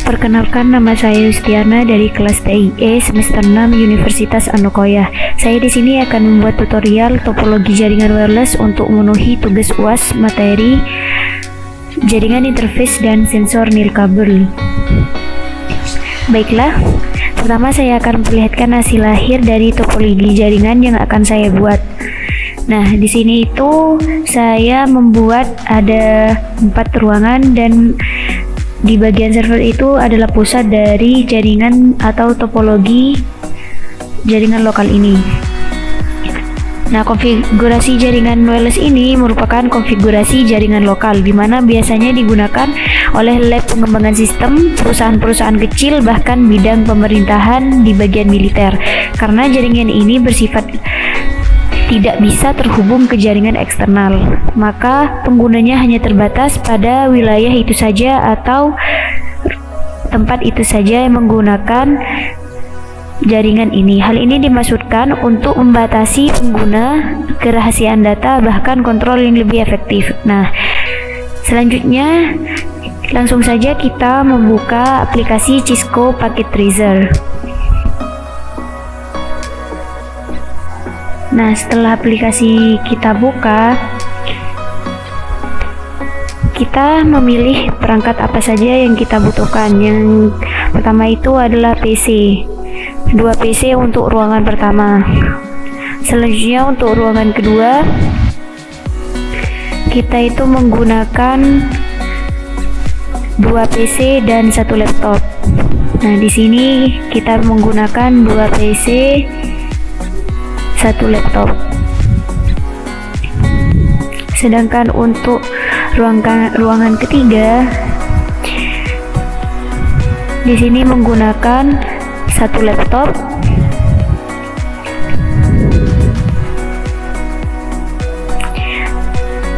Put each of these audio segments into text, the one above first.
Perkenalkan, nama saya Yustiana dari kelas TIE semester 6 Universitas Anokoya. Saya di sini akan membuat tutorial topologi jaringan wireless untuk memenuhi tugas UAS materi jaringan interface dan sensor nirkabel. Baiklah, pertama saya akan memperlihatkan hasil akhir dari topologi jaringan yang akan saya buat. Nah, di sini itu saya membuat ada 4 ruangan dan di bagian server itu adalah pusat dari jaringan atau topologi jaringan lokal ini. Nah, konfigurasi jaringan wireless ini merupakan konfigurasi jaringan lokal di mana biasanya digunakan oleh lab pengembangan sistem, perusahaan-perusahaan kecil, bahkan bidang pemerintahan di bagian militer. Karena jaringan ini bersifat tidak bisa terhubung ke jaringan eksternal, maka penggunanya hanya terbatas pada wilayah itu saja atau tempat itu saja yang menggunakan jaringan ini. Hal ini dimaksudkan untuk membatasi pengguna kerahasiaan data, bahkan kontrol yang lebih efektif. Nah, selanjutnya langsung saja kita membuka aplikasi Cisco Packet Tracer. Nah, setelah aplikasi kita buka, kita memilih perangkat apa saja yang kita butuhkan. Yang pertama itu adalah PC. 2 PC untuk ruangan pertama. Selanjutnya untuk ruangan kedua, kita itu menggunakan 2 PC dan 1 laptop. Nah, di sini kita menggunakan 2 PC, 1 laptop. Sedangkan untuk ruangan ketiga, di sini menggunakan 1 laptop,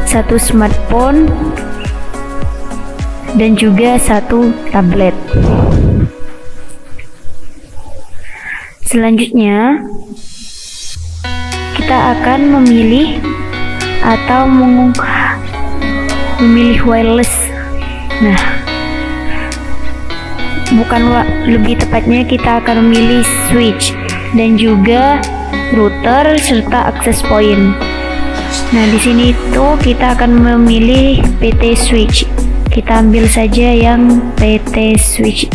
1 smartphone, dan juga 1 tablet. Selanjutnya kita akan memilih atau memilih wireless. Nah, lebih tepatnya kita akan memilih switch dan juga router serta access point. Nah, di sini itu kita akan memilih PT switch. Kita ambil saja yang PT switch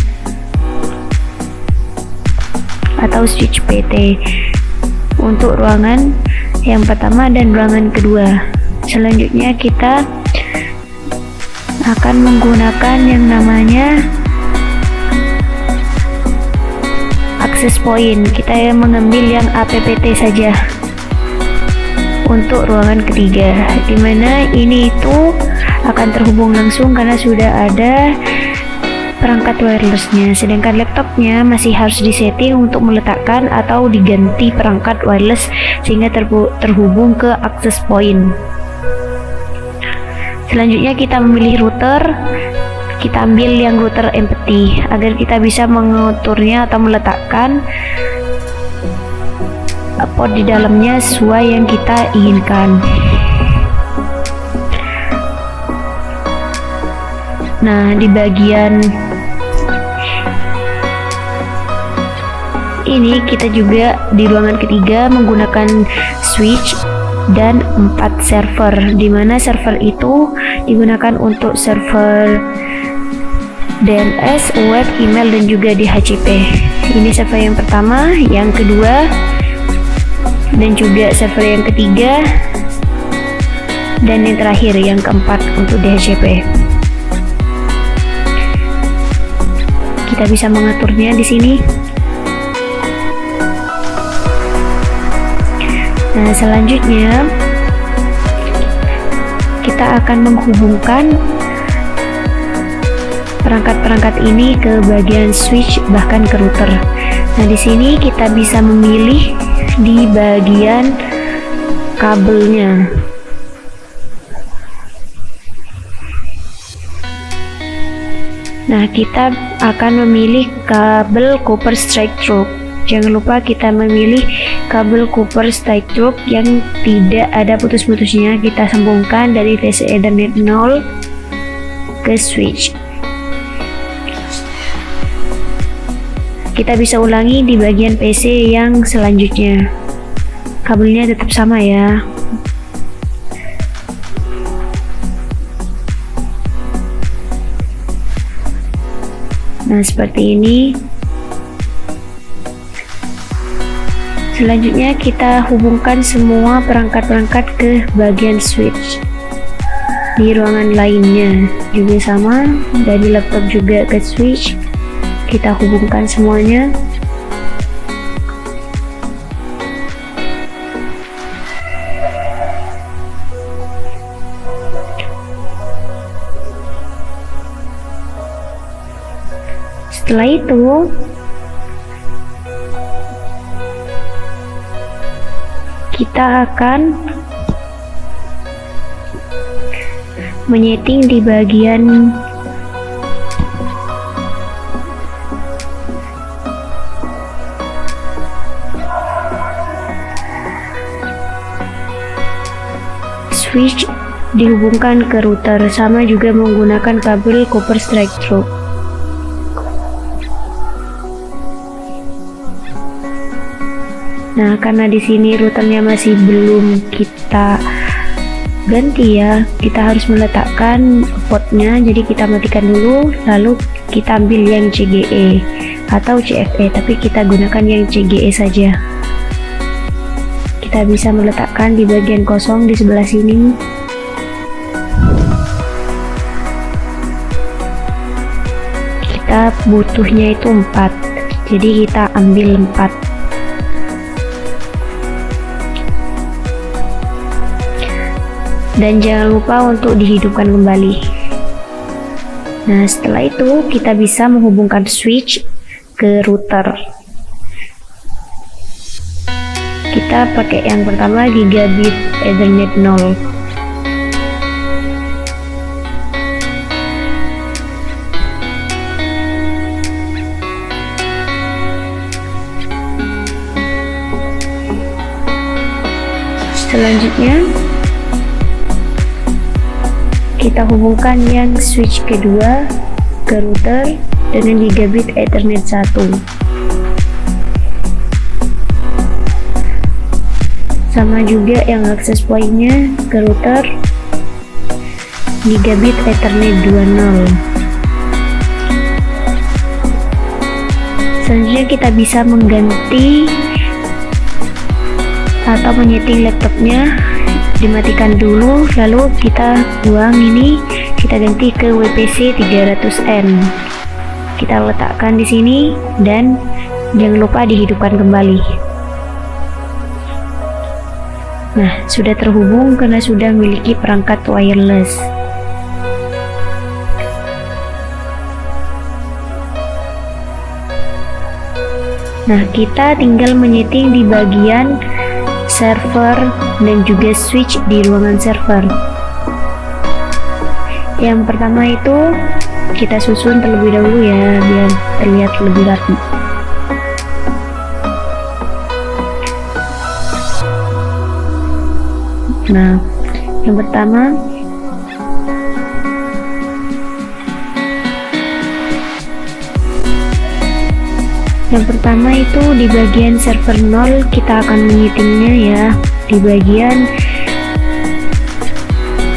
atau switch PT untuk ruangan yang pertama dan ruangan kedua. Selanjutnya kita akan menggunakan yang namanya access point. Kita mengambil yang APPT saja untuk ruangan ketiga, dimana ini itu akan terhubung langsung karena sudah ada perangkat wirelessnya. Sedangkan laptopnya masih harus disetting untuk meletakkan atau diganti perangkat wireless sehingga terhubung ke access point. Selanjutnya kita memilih router. Kita ambil yang router empty agar kita bisa mengaturnya atau meletakkan port di dalamnya sesuai yang kita inginkan. Nah, di bagian ini kita juga di ruangan ketiga menggunakan switch dan 4 server, dimana server itu digunakan untuk server DNS, web, email, dan juga DHCP. Ini server yang pertama, yang kedua, dan juga server yang ketiga, dan yang terakhir yang keempat untuk DHCP. Kita bisa mengaturnya di sini. Nah, selanjutnya kita akan menghubungkan perangkat-perangkat ini ke bagian switch bahkan ke router. Nah, di sini kita bisa memilih di bagian kabelnya. Nah, kita akan memilih kabel copper straight through. Jangan lupa kita memilih kabel copper straight through yang tidak ada putus-putusnya. Kita sambungkan dari TC Ethernet 0 ke switch. kita bisa ulangi di bagian PC yang selanjutnya. Kabelnya tetap sama ya. Nah, seperti ini. Selanjutnya kita hubungkan semua perangkat-perangkat ke bagian switch. Di ruangan lainnya juga sama, dari laptop juga ke switch. Kita hubungkan semuanya. Setelah itu kita akan menyeting di bagian switch dihubungkan ke router, sama juga menggunakan kabel copper strike through. Nah, karena di sini routernya masih belum kita ganti ya, kita harus meletakkan portnya. Jadi kita matikan dulu, lalu kita ambil yang CGE atau CFE, tapi kita gunakan yang CGE saja. Kita bisa meletakkan di bagian kosong di sebelah sini. Kita butuhnya itu 4, jadi kita ambil 4. Dan jangan lupa untuk dihidupkan kembali. Nah, setelah itu kita bisa menghubungkan switch ke router. Kita pakai yang pertama gigabit Ethernet 0. Selanjutnya kita hubungkan yang switch kedua ke router dengan gigabit Ethernet 1. Sama juga yang access point-nya ke router gigabit Ethernet 2.0. Selanjutnya kita bisa mengganti atau menyeting laptopnya. Dimatikan dulu, lalu kita buang ini, kita ganti ke WPC 300N. Kita letakkan di sini dan jangan lupa dihidupkan kembali. Nah, sudah terhubung karena sudah memiliki perangkat wireless. Nah, kita tinggal menyeting di bagian server dan juga switch di ruangan server. Yang pertama itu kita susun terlebih dahulu ya, biar terlihat lebih rapi. Nah, yang pertama itu di bagian server 0 kita akan menyetingnya ya. Di bagian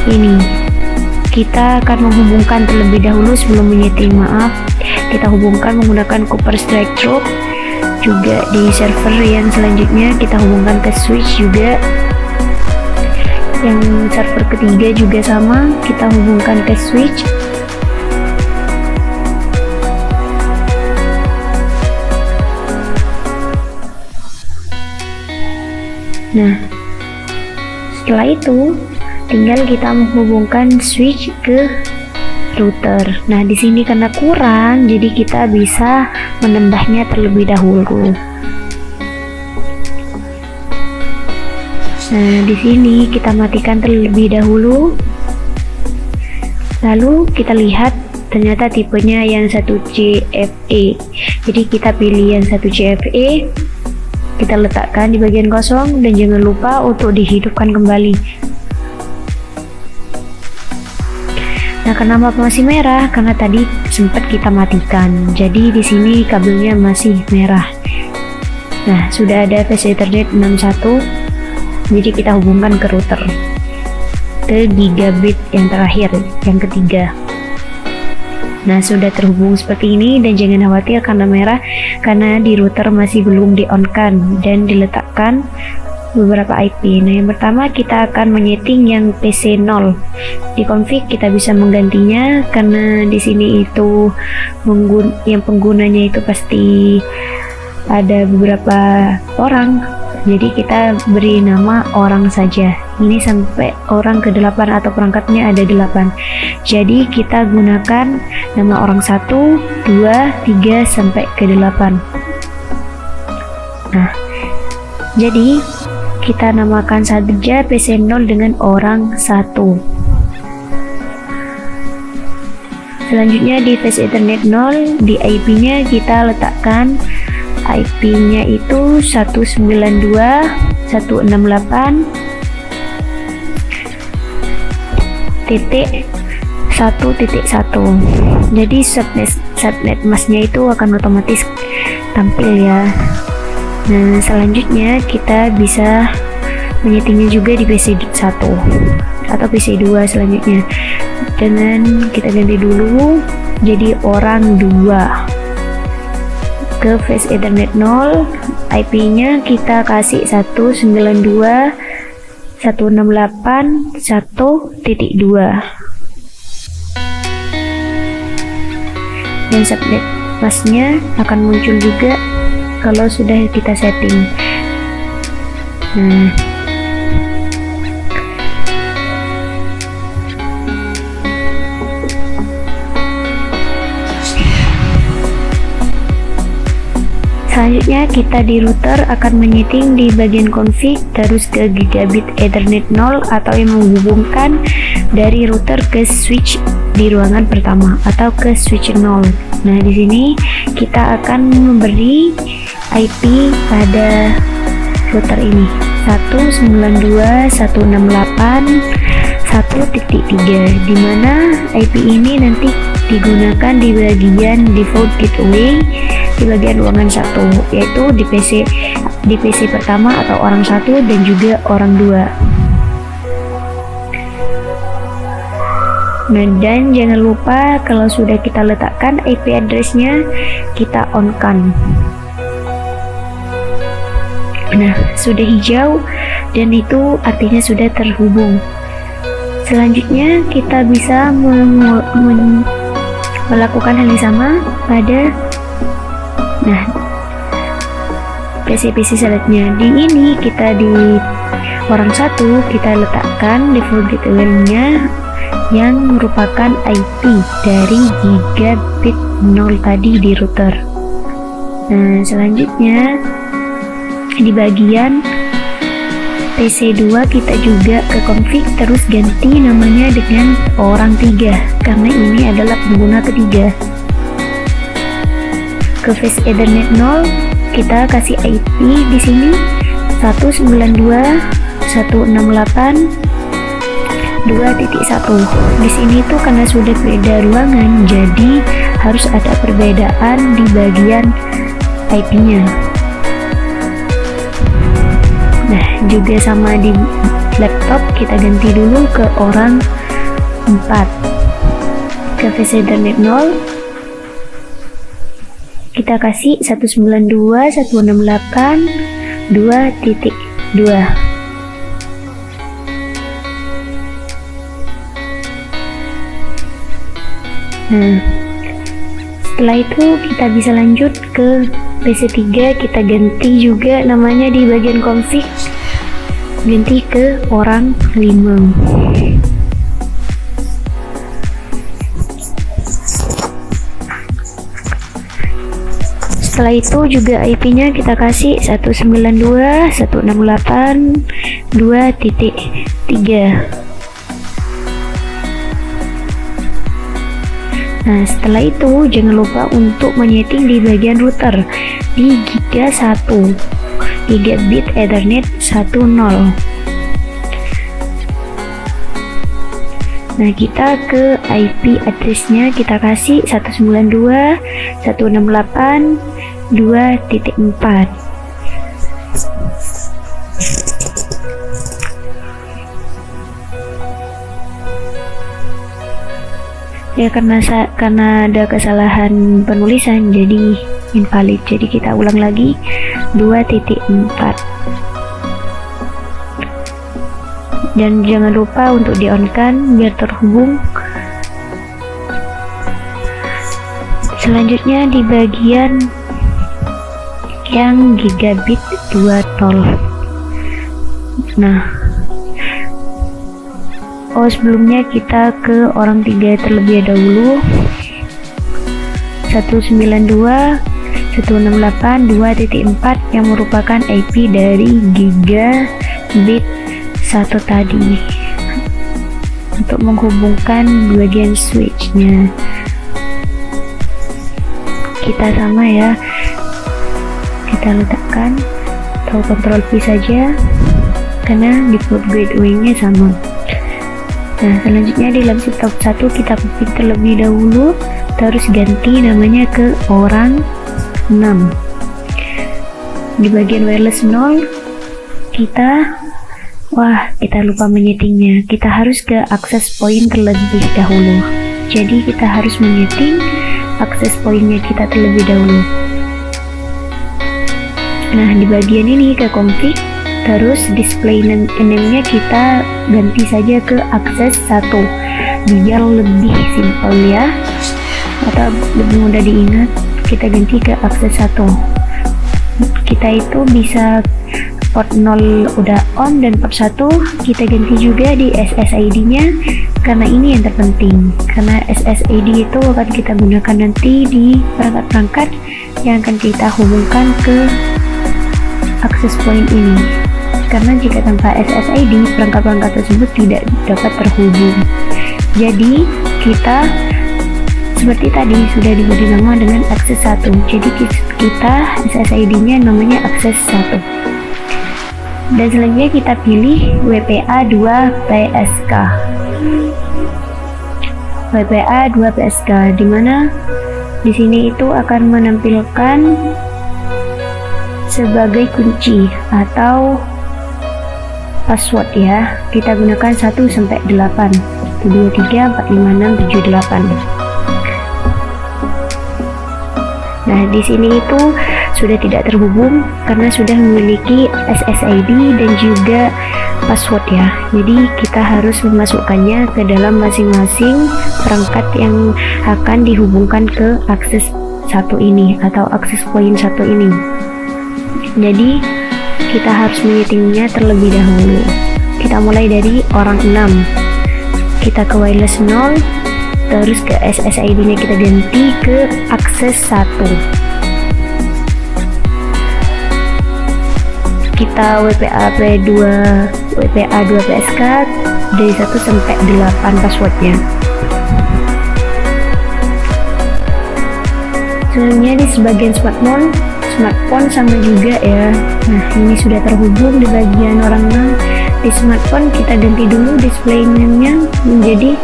ini kita akan menghubungkan terlebih dahulu sebelum menyeting, maaf. Kita hubungkan menggunakan copper strike through. Juga di server yang selanjutnya kita hubungkan ke switch juga. Yang server ketiga juga sama, kita hubungkan ke switch. Nah, setelah itu tinggal kita menghubungkan switch ke router. Nah, di sini karena kurang, jadi kita bisa menambahnya terlebih dahulu. Nah, di sini kita matikan terlebih dahulu. Lalu kita lihat ternyata tipenya yang 1 CFE. Jadi kita pilih yang 1 CFE. Kita letakkan di bagian kosong dan jangan lupa untuk dihidupkan kembali. Nah, kenapa masih merah? Karena tadi sempat kita matikan. Jadi di sini kabelnya masih merah. Nah, sudah ada PC Ethernet 61. Jadi kita hubungkan ke router, ke gigabit yang terakhir, yang ketiga. Nah, sudah terhubung seperti ini, dan jangan khawatir karena merah, karena di router masih belum di-on-kan dan diletakkan beberapa IP. Nah, yang pertama kita akan menyeting yang PC 0. Di config kita bisa menggantinya, karena di sini itu yang penggunanya itu pasti ada beberapa orang. Jadi kita beri nama orang saja. Ini sampai orang ke-8 atau perangkatnya ada 8. Jadi kita gunakan nama orang 1, 2, 3 sampai ke-8. Nah, jadi kita namakan saja PC 0 dengan orang 1. Selanjutnya di PC Ethernet 0, di IP-nya kita letakkan IP-nya itu 192.168.1.1. Jadi subnet masknya itu akan otomatis tampil ya. Nah, selanjutnya kita bisa menyetingnya juga di PC 1 atau PC 2 selanjutnya, dengan kita ganti dulu jadi orang 2. Ke face Ethernet 0, IP-nya kita kasih 192.168.1.2, dan subnet masknya akan muncul juga kalau sudah kita setting. Nah, selanjutnya kita di router akan menyeting di bagian config, terus ke gigabit Ethernet 0 atau yang menghubungkan dari router ke switch di ruangan pertama atau ke switch 0. Nah, di sini kita akan memberi IP pada router ini 192.168.1.3, di mana IP ini nanti digunakan di bagian default gateway di bagian ruangan 1, yaitu di PC pertama atau orang 1 dan juga orang 2. Nah, dan jangan lupa kalau sudah kita letakkan IP address-nya, kita on-kan. Nah, sudah hijau dan itu artinya sudah terhubung. Selanjutnya kita bisa melakukan hal yang sama pada PC-PC selanjutnya. Di ini kita di orang 1 kita letakkan default gateway-nya yang merupakan IP dari gigabit 0 tadi di router. Nah, selanjutnya di bagian PC 2 kita juga ke config, terus ganti namanya dengan orang 3 karena ini adalah pengguna ketiga. Ke face Ethernet 0 kita kasih IP di sini 192.168.2.1. Di sini tuh karena sudah beda ruangan, jadi harus ada perbedaan di bagian IP-nya. Nah, juga sama di laptop kita ganti dulu ke orang 4. Ke face Ethernet 0 kita kasih 192.168.2.2. Nah, setelah itu kita bisa lanjut ke PC 3, kita ganti juga namanya di bagian config, ganti ke orang 5. Setelah itu juga IP-nya kita kasih 192.168.2.3. Nah, setelah itu jangan lupa untuk menyeting di bagian router di Giga 1, gigabit Ethernet 10. Nah, kita ke IP address-nya kita kasih 192.168.2.4. Ya, karena ada kesalahan penulisan jadi invalid. Jadi kita ulang lagi 2.4. Dan jangan lupa untuk di-on-kan biar terhubung. Selanjutnya di bagian yang gigabit 2 tol. Nah, sebelumnya kita ke orang 3 terlebih dahulu. 192.168.2.4 yang merupakan IP dari gigabit 1 tadi untuk menghubungkan bagian switchnya. Kita sama ya, kita letakkan atau Ctrl P saja karena default gateway-nya sama. Nah, selanjutnya di laptop 1 kita ketik terlebih dahulu, terus ganti namanya ke orang 6. Di bagian wireless 0 kita lupa menyetingnya. Kita harus ke access point terlebih dahulu. Jadi kita harus menyeting access pointnya kita terlebih dahulu. Nah, di bagian ini ke config, terus display name-nya kita ganti saja ke akses 1 biar lebih simpel ya, atau lebih mudah diingat. Kita ganti ke akses 1. Kita itu bisa port 0 udah on, dan port 1 kita ganti juga di SSID nya karena ini yang terpenting, karena SSID itu akan kita gunakan nanti di perangkat-perangkat yang akan kita hubungkan ke access point ini. Karena jika tanpa SSID, perangkat-perangkat tersebut tidak dapat terhubung. Jadi kita seperti tadi sudah diberi nama dengan akses 1. Jadi kita SSID-nya namanya akses 1. Dan selanjutnya kita pilih WPA 2 PSK. WPA 2 PSK, dimana di sini itu akan menampilkan sebagai kunci atau password ya. Kita gunakan 1 sampai 8. 1 2 3 4 5 6 7 8. Nah, di sini itu sudah tidak terhubung karena sudah memiliki SSID dan juga password ya. Jadi kita harus memasukkannya ke dalam masing-masing perangkat yang akan dihubungkan ke akses 1 ini atau akses point 1 ini. Jadi kita harus menyetingnya terlebih dahulu. Kita mulai dari orang 6. Kita ke wireless 0, terus ke SSID-nya kita ganti ke akses 1. Kita WPA 2 PSK dari 1 sampai 8 passwordnya. Selanjutnya di sebagian smartphone sama juga ya. Nah, ini sudah terhubung di bagian orang 6. Di smartphone kita ganti dulu display name-nya menjadi,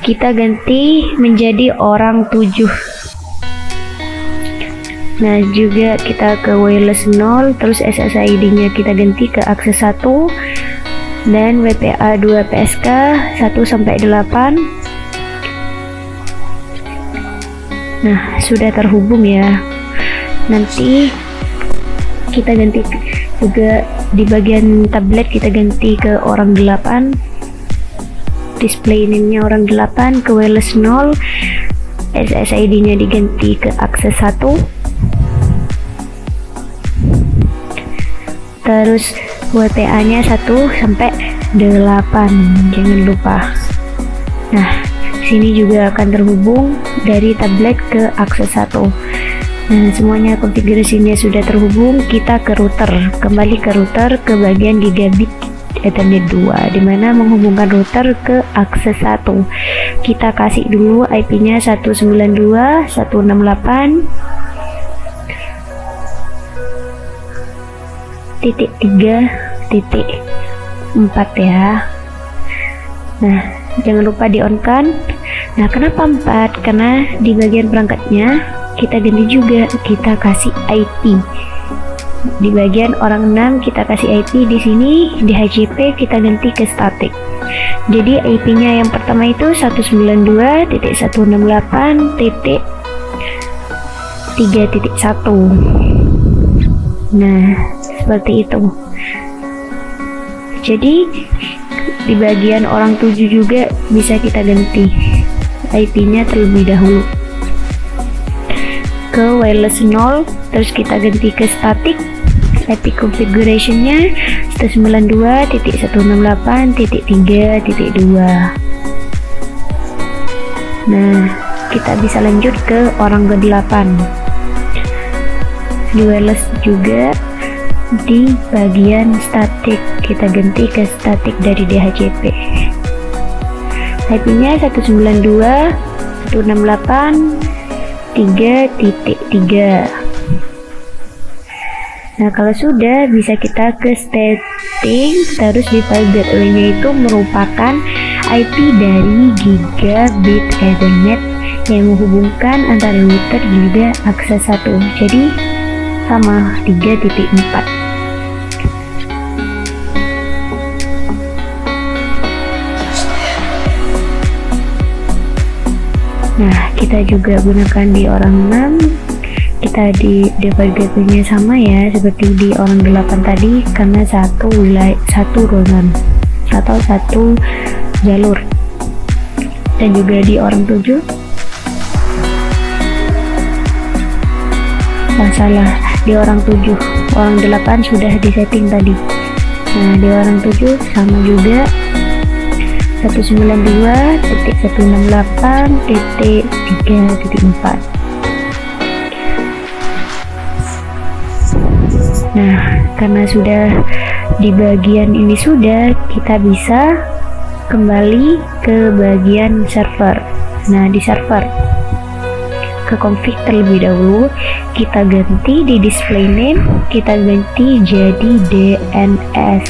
kita ganti menjadi orang 7. Nah, juga kita ke wireless 0, terus SSID-nya kita ganti ke akses 1 dan WPA 2 PSK 1 sampai 8. Nah, sudah terhubung ya. Nanti kita ganti juga di bagian tablet, kita ganti ke orang 8. Display name-nya orang 8, ke wireless 0, SSID-nya diganti ke akses 1. Terus WPA-nya 1 sampai 8, jangan lupa. Nah, sini juga akan terhubung dari tablet ke akses 1. Nah, semuanya konfigurasinya sudah terhubung. Kita ke router, kembali ke router ke bagian gigabit Ethernet 2, dimana menghubungkan router ke akses 1. Kita kasih dulu IP-nya 192.168.3.4. 4 ya. Nah, jangan lupa di on kan. Nah, kenapa 4? Karena di bagian perangkatnya kita ganti juga, kita kasih IP. Di bagian orang 6 kita kasih IP, di sini di HCP kita ganti ke static. Jadi IP-nya yang pertama itu 192.168.3.1. Nah, seperti itu. Jadi di bagian orang 7 juga bisa kita ganti IP-nya terlebih dahulu ke wireless 0, terus kita ganti ke static. IP configuration-nya 192.168.3.2. Nah, kita bisa lanjut ke orang ke-8. Di wireless juga di bagian static kita ganti ke static dari DHCP. IP-nya 192.168.3.3. Nah, kalau sudah bisa kita ke setting, terus di file gateway-nya itu merupakan IP dari gigabit Ethernet yang menghubungkan antara router juga akses 1. Jadi sama 3.4. Nah, kita juga gunakan di orang 6. Kita di default gateway-nya sama ya seperti di orang 8 tadi, karena satu ruangan atau satu jalur. Dan juga di orang 7 salah, di orang 7, orang 8 sudah disetting tadi. Nah, di orang 7 sama juga 192.168.3.4. Nah, karena sudah di bagian ini sudah, kita bisa kembali ke bagian server. Nah, di server ke config terlebih dahulu, kita ganti di display name, kita ganti jadi DNS.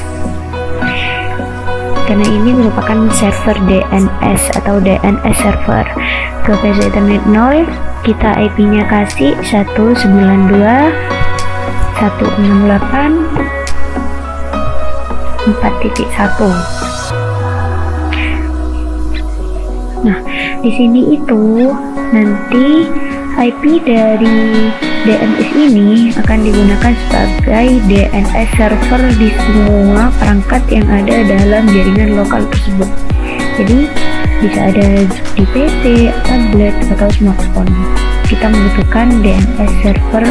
Karena ini merupakan server DNS atau DNS server. Ke VC Ethernet 0, kita IP-nya kasih 192.168.4.1. Nah, di sini itu nanti IP dari DNS ini akan digunakan sebagai DNS server di semua perangkat yang ada dalam jaringan lokal tersebut. Jadi bisa ada di PC, tablet, atau smartphone. Kita membutuhkan DNS server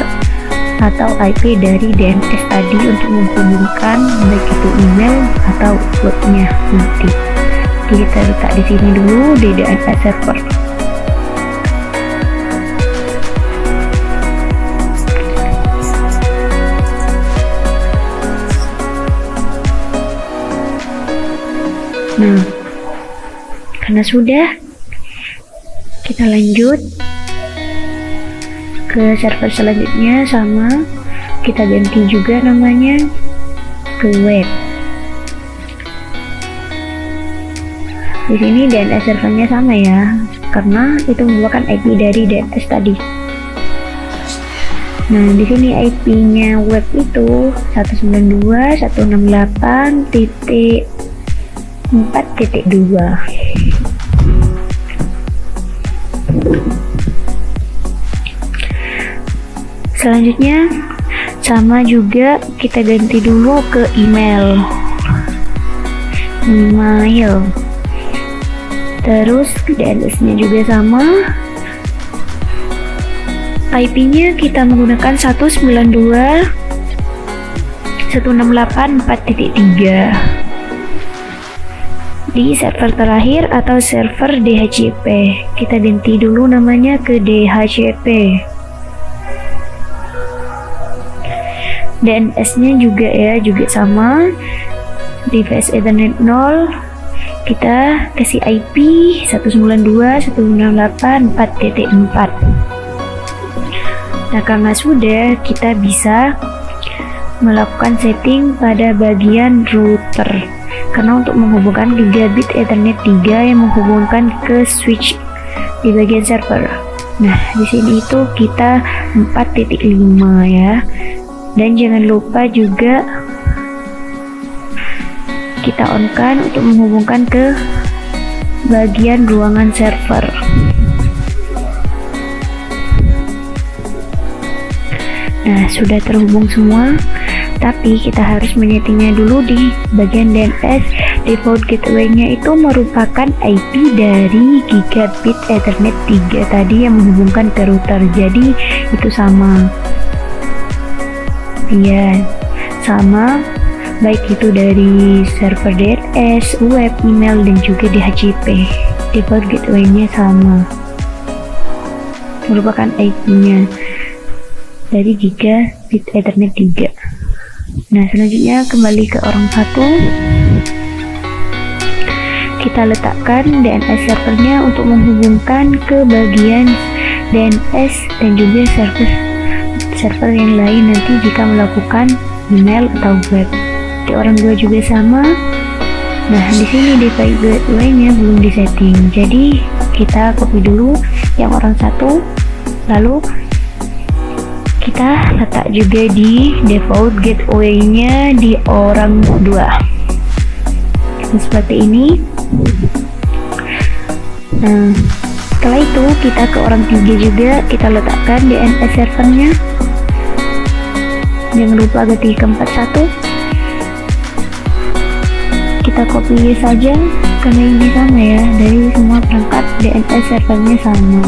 atau IP dari DNS tadi untuk menghubungkan baik itu email atau webnya nanti. Jadi kita letak di sini dulu di DNS server. Nah, karena sudah, kita lanjut ke server selanjutnya, sama kita ganti juga namanya ke web. Di sini DNS servernya sama ya, karena itu merupakan IP dari DNS tadi. Nah, di sini IP-nya web itu 192.168.4.2. Selanjutnya sama juga, kita ganti dulu ke email. Terus DNS-nya juga sama. IP-nya kita menggunakan 192.168.4.3. Di server terakhir atau server DHCP, kita ganti dulu namanya ke DHCP. DNS-nya juga ya, juga sama di VS Ethernet 0, kita kasih IP 192.168.4.4. Nah, karena sudah, kita bisa melakukan setting pada bagian router. karena untuk menghubungkan gigabit Ethernet 3 yang menghubungkan ke switch di bagian server. Nah, di sini itu kita 4.5 ya. Dan jangan lupa juga kita on-kan untuk menghubungkan ke bagian ruangan server. Nah, sudah terhubung semua, tapi kita harus menyetingnya dulu di bagian DNS. Default gateway-nya itu merupakan IP dari gigabit Ethernet 3 tadi yang menghubungkan ke router, jadi itu sama. Iya, sama, baik itu dari server DNS, web, email, dan juga DHCP. Default gateway-nya sama, merupakan IP-nya dari gigabit Ethernet 3. Nah, selanjutnya kembali ke orang satu. Kita letakkan DNS servernya untuk menghubungkan ke bagian DNS dan juga server yang lain nanti jika melakukan email atau web. Di orang dua juga sama. Nah, di sini default gateway-nya belum disetting, jadi kita copy dulu yang orang satu, lalu kita letak juga di default gateway-nya di orang dua. Seperti ini. Nah, setelah itu kita ke orang tiga juga, kita letakkan DNS servernya. Jangan lupa ganti ke 41. Kita copy saja karena ini sama ya, dari semua perangkat DNS servernya sama.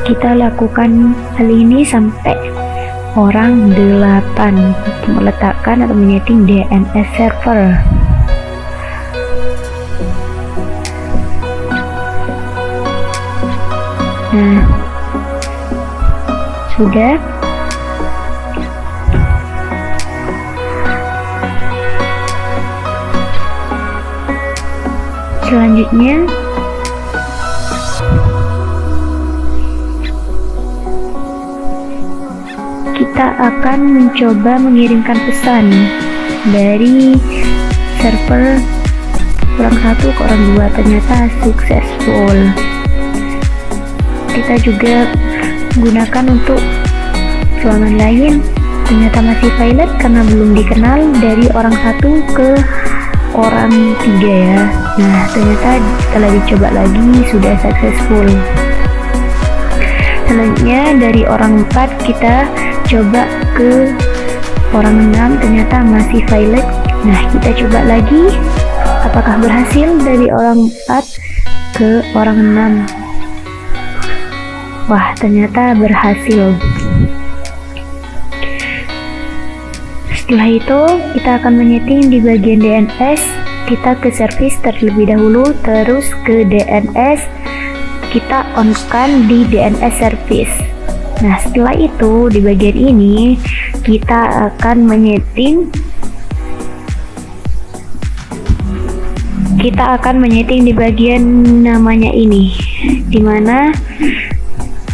Kita lakukan hal ini sampai orang 8 untuk meletakkan atau menyeting DNS server. Nah, sudah. Selanjutnya kita akan mencoba mengirimkan pesan dari server orang satu ke orang dua. Ternyata successful. Kita juga gunakan untuk ruangan lain, ternyata masih pilot karena belum dikenal, dari orang satu ke orang tiga ya. Nah, ternyata setelah dicoba lagi sudah successful. Selanjutnya dari orang 4 kita coba ke orang 6, ternyata masih pilot. Nah, kita coba lagi apakah berhasil dari orang 4 ke orang 6. Wah, ternyata berhasil. Setelah itu kita akan menyeting di bagian DNS. Kita ke service terlebih dahulu, terus ke DNS. Kita on-kan di DNS service. Nah, setelah itu di bagian ini kita akan menyeting di bagian namanya ini, dimana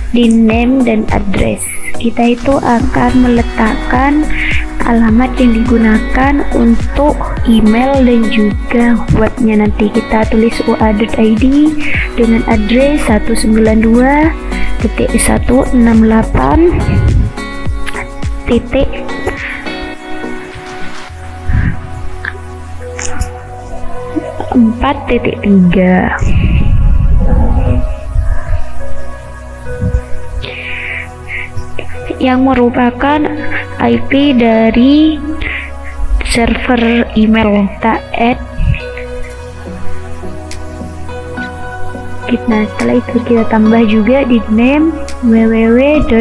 di name dan address kita itu akan meletakkan alamat yang digunakan untuk email dan juga webnya. Nanti kita tulis ua.id dengan address 168.4.3. yang merupakan IP dari server email taat. Nah, setelah itu kita tambah juga di name www.ua.id.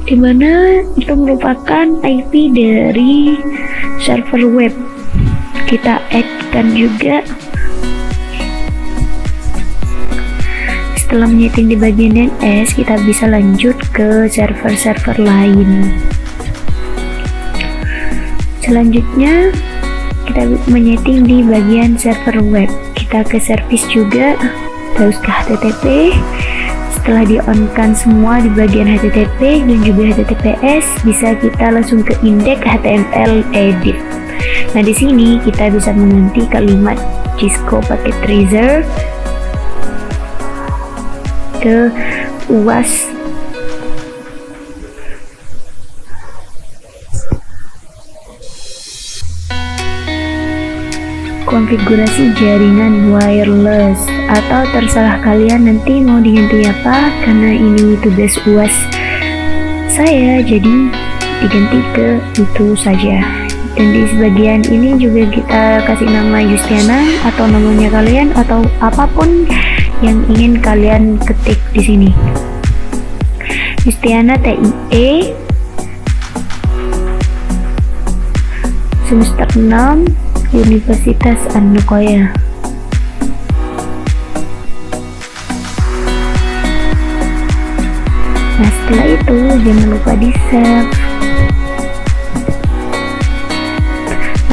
di mana itu merupakan IP dari server web. Kita add kan juga. setelah menyeting di bagian DNS, kita bisa lanjut ke server-server lain. Selanjutnya kita menyeting di bagian server web. Kita ke service juga, terus ke HTTP. Setelah di-on-kan semua di bagian HTTP dan juga HTTPS, bisa kita langsung ke index HTML edit. Nah, di sini kita bisa mengganti kalimat Cisco packet tracer ke UAS. Konfigurasi jaringan wireless, atau terserah kalian nanti mau diganti apa, karena ini tugas UAS saya jadi diganti ke itu saja. Dan di bagian ini juga kita kasih nama Justiana atau namanya kalian atau apapun yang ingin kalian ketik di sini. Justiana TIE semester 6 Universitas Anokoya. Nah, setelah itu jangan lupa di save.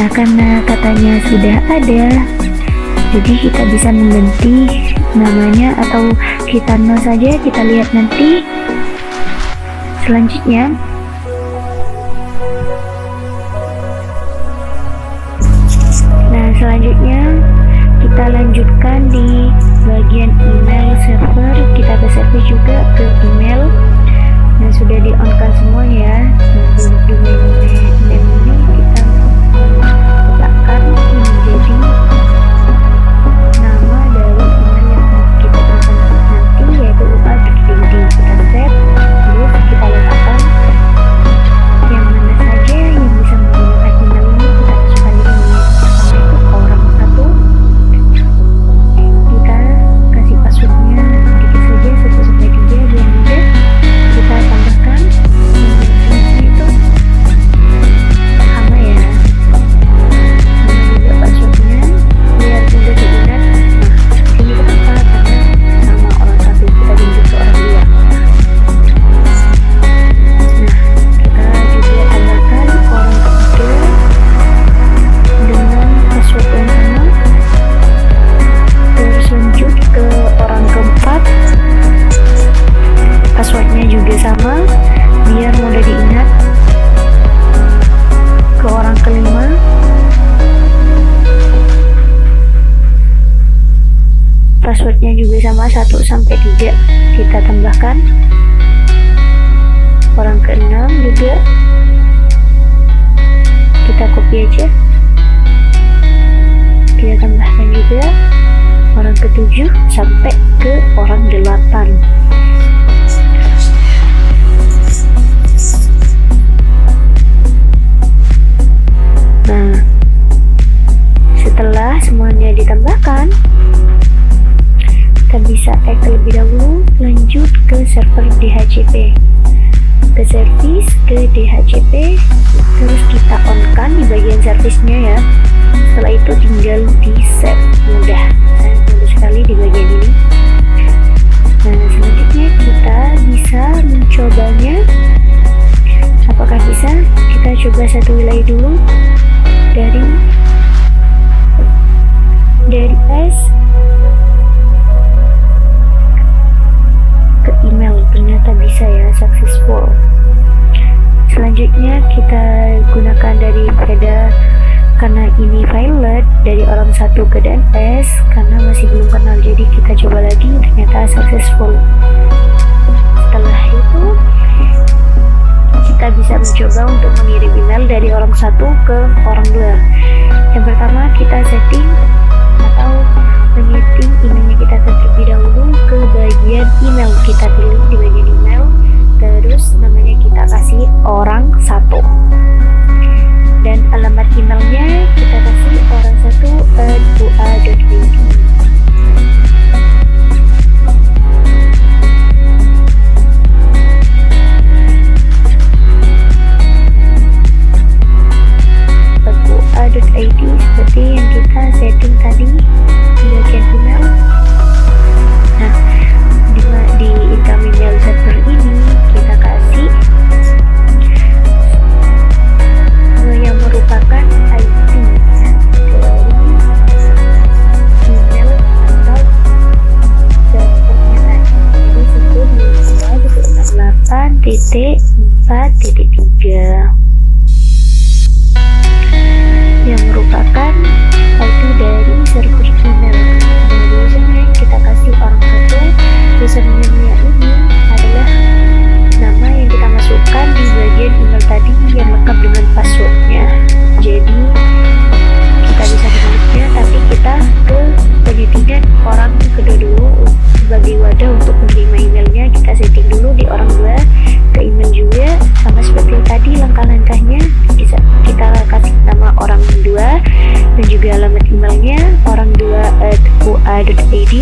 Nah, karena katanya sudah ada, jadi kita bisa mengganti namanya atau kita no saja, kita lihat nanti. Selanjutnya kita lanjutkan di bagian email server. Kita ke server juga ke email. Nah, sudah di-on-kan semua ya. Untuk domain name ini kita letakkan menjadi nama dari email yang kita gunakan nanti, yaitu upa.id. Kita set, terus kita letakkan yang mana saja yang bisa menggunakan email ini, kita masukkan di sini. Pertama itu orang satu, kita kasih passwordnya dikit saja 1-3 biar mudah. Kita tambahkan itu sama ya, sama juga passwordnya biar mudah diingat. Nah, sini kenapa? Karena nama orang satu kita tunjuk ke orang dua. Nah, kita juga tambahkan orang ketiga dengan password yang sama. Terus lanjut ke orang keempat, passwordnya juga sama biar mudah diingat. Ke orang kelima, passwordnya juga sama 1-3 kita tambahkan. Orang keenam juga kita copy aja, kita tambahkan juga orang ke-7 sampai ke orang 8. Nah, setelah semuanya ditambahkan, kita bisa add terlebih dahulu, lanjut ke server DHCP, ke service, ke DHCP, terus kita on-kan di bagian service-nya ya. Setelah itu tinggal di save, mudah sekali di bagian ini. Nah, selanjutnya kita bisa mencobanya. Apakah bisa? Kita coba satu wilayah dulu, dari S ke email. Ternyata bisa ya, successful. Selanjutnya kita gunakan daripada, karena ini violet, dari orang satu ke DNS, karena masih belum kenal, jadi kita coba lagi, ternyata successful. Setelah itu kita bisa mencoba untuk mengirim email dari orang satu ke orang dua. Yang pertama kita setting atau menyeting emailnya kita terlebih dahulu ke bagian email. Kita pilih di bagian email, terus namanya kita kasih orang satu, dan alamat emailnya kita kasih orang satu @ua.id. ua.id seperti yang kita setting tadi di bagian email. Nah, di http://www.pt4.3 yang merupakan IP dari server email. Dan biasanya kita kasih orang satu, username-nya ini adalah nama yang kita masukkan di bagian email tadi yang lengkap dengan passwordnya. Jadi kita bisa menulisnya, tapi kita ke penyetingan orang kedua dulu sebagai wadah untuk menerima emailnya. Kita setting dulu di orang dua, ke email juga sama seperti tadi langkah-langkahnya. Bisa kita kasih nama orang dua dan juga alamat emailnya orang2@ua.id.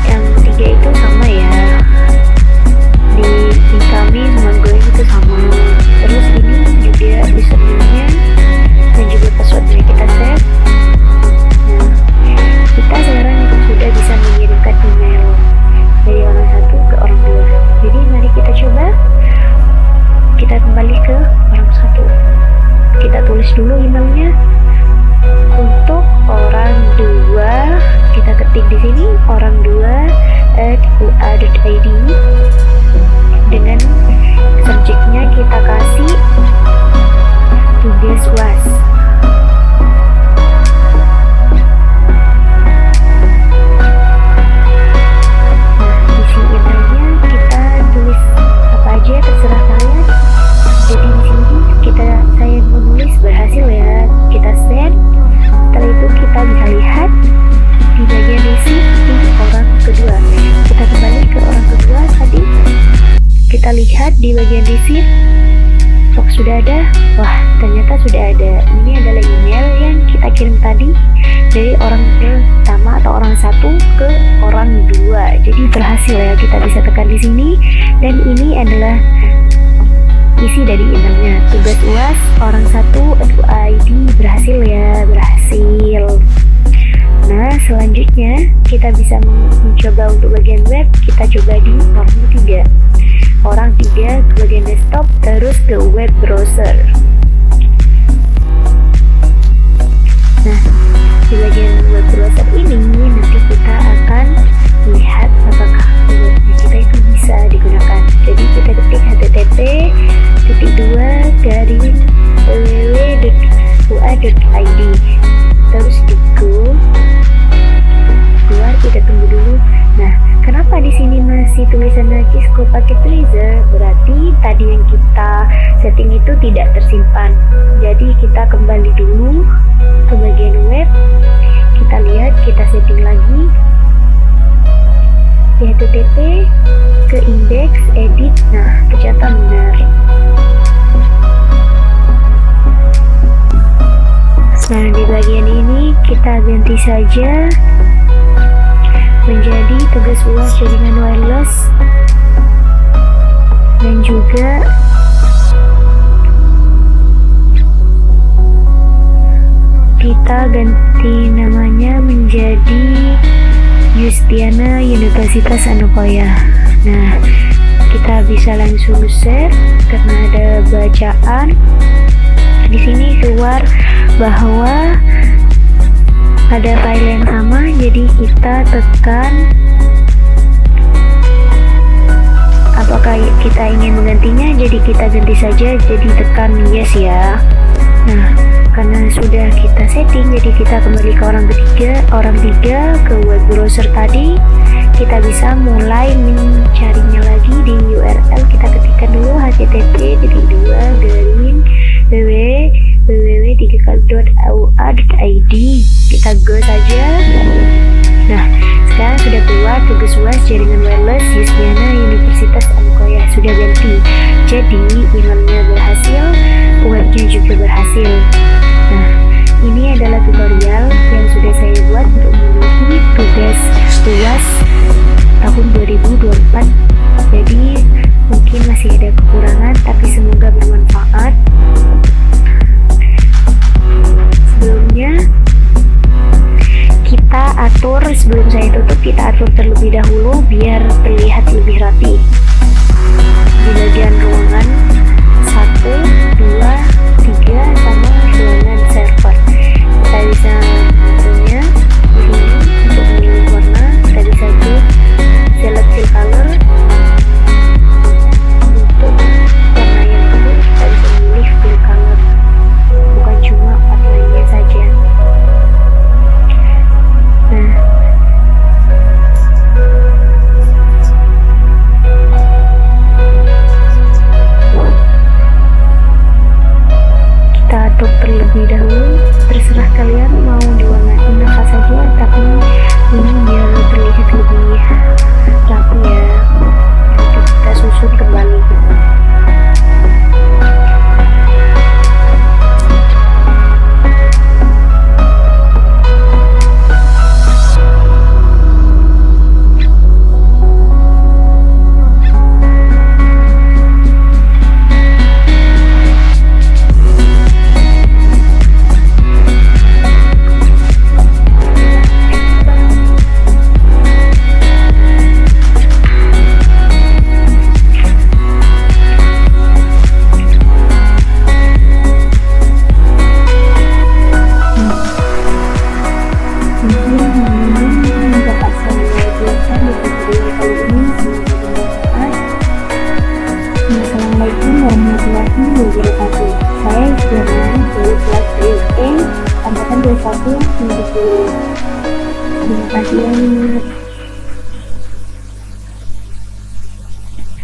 Yang ketiga itu sama ya, di incoming ongoing itu sama. Terus ini juga username-nya dan juga passwordnya kita save. Nah, kita sekarang itu sudah bisa mengirimkan email dari orang satu ke orang dua. Jadi mari kita coba. Kita kembali ke orang satu. Kita tulis dulu emailnya. Untuk orang dua, kita ketik di sini orang2@ua.id. Dengan subjeknya kita kasih tugas UAS. Berhasil ya, kita send. Setelah itu kita bisa lihat di bagian isi di orang kedua. Kita kembali ke orang kedua tadi, kita lihat di bagian isi. Oh, sudah ada. Wah, ternyata sudah ada. Ini adalah email yang kita kirim tadi dari orang pertama atau orang satu ke orang dua. Jadi berhasil ya, kita bisa tekan di sini. Dan ini adalah isi dari emailnya. Tugas UAS orang satu @ua.id berhasil ya, berhasil. Nah, selanjutnya kita bisa mencoba untuk bagian web. Kita coba di orang tiga ke bagian desktop, terus ke web browser. Nah, di bagian web browser ini nanti kita akan lihat apakah webnya kita itu bisa digunakan. Jadi kita ketik http://www.ua.id, terus di go keluar. Kita tunggu dulu. Nah, kenapa di sini masih tulisannya Cisco Packet Tracer? Berarti tadi yang kita setting itu tidak tersimpan. Jadi kita kembali dulu ke bagian web. Kita lihat, kita setting lagi di http ke index edit. Nah, ternyata benar. Nah, di bagian ini kita ganti saja menjadi tugas UAS jaringan wireless, dan juga kita ganti namanya menjadi Yustiana Universitas Anukoya. Nah, kita bisa langsung share karena ada bacaan. Di sini keluar bahwa ada file yang sama, jadi kita tekan apakah kita ingin menggantinya. Jadi kita ganti saja, jadi tekan yes ya. Nah, karena sudah kita setting, jadi kita kembali ke orang tiga ke web browser tadi. Kita bisa mulai mencarinya lagi di URL. Kita ketikkan dulu http://www.ua.id. Kita go saja. Nah, sekarang sudah keluar tugas UAS jaringan wireless Yustiana Universitas Anukoya, sudah ganti. Jadi emailnya berhasil, webnya juga berhasil. Nah, ini adalah tutorial yang sudah saya buat untuk memenuhi tugas UAS tahun 2024. Jadi mungkin masih ada kekurangan, tapi semoga bermanfaat. Sebelumnya kita atur, sebelum saya tutup, kita atur terlebih dahulu biar terlihat lebih rapi. Di bagian ruangan 1, 2, 3 sama ruangan server, kita bisa mengaturnya di sini. Untuk memilih warna kita bisa ke select saya istilahnya dari kelas E, angkatan 21 mendukung. Terima kasih banyak.